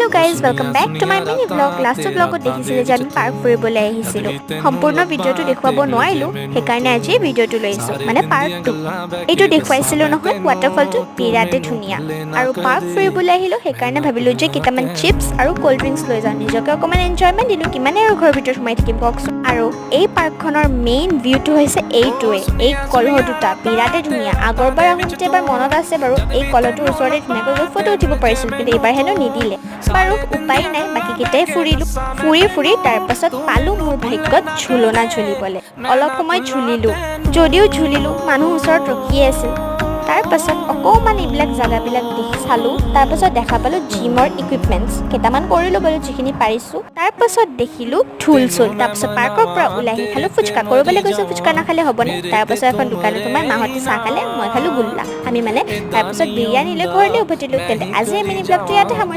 Hello guys, welcome back to my mini vlog. Last vlogত দেখিছিলে যে আমি park ফুৰিবলৈ আহিছিলোঁ। সম্পূৰ্ণ ভিডিঅ'টো দেখুৱাব নোৱাৰিলোঁ, সেইকাৰণে আজি ভিডিঅ'টো লৈছোঁ, মানে পাৰ্কটো। এইটো দেখুৱাইছিলোঁ নহয়, ৱাটাৰফলটো বিৰাটে ধুনীয়া। আৰু পাৰ্ক ফুৰিবলৈ আহিলোঁ, সেইকাৰণে ভাবিলোঁ যে কেইটামান চিপছ আৰু ক'ল্ড ড্ৰিংকছ লৈ যাওঁ। নিজকে অকণমান এনজয়মেণ্ট দিলোঁ, কিমানে আৰু ঘৰৰ ভিতৰত সোমাই থাকিম কওকচোন। আৰু এই পাৰ্কখনৰ মেইন ভিউটো হৈছে এইটোৱে, এই কলহ দুটা বিৰাটে ধুনীয়া। আগৰবাৰ আহোঁতে এবাৰ মনত আছে বাৰু, এই কলহটোৰ ওচৰতে ধুনীয়াকৈ গৈ ফটো উঠিব পাৰিছিলোঁ, কিন্তু এইবাৰ হেনো নিদিলে। বাৰু উপায় নাই, বাকীকেইটাই ফুৰি তাৰপাছত পালোঁ মোৰ ভাগ্যত ঝুলনা ঝুলিবলৈ। অলপ সময় ঝুলিলোঁ, যদিও ঝুলিলোঁ মানুহ ওচৰত ৰখিয়ে আছিল। তাৰপাছত অকণমান এইবিলাক জেগাবিলাক চালোঁ, তাৰপাছত দেখা পালোঁ জিমৰ ইকুইপমেণ্টছ কেইটামান কৰিলোঁ বাৰু যিখিনি পাৰিছোঁ। তাৰপাছত দেখিলোঁ ঢোল চোল, তাৰপাছত পাৰ্কৰ পৰা ওলাই আহি খালোঁ ফুচকা। কৰিবলৈ গৈছোঁ, ফুচকা নাখালে হ'বনে। তাৰপাছত এখন দোকানত সোমাই মাহঁতে চাহ খালে, মই খালোঁ গোল্লা। আমি মানে তাৰপাছত বিৰিয়ানী লৈ ঘৰলৈ উভতিলোঁ। তেন্তে আজি মিনি ব্লগটো ইয়াতে সামৰিছোঁ।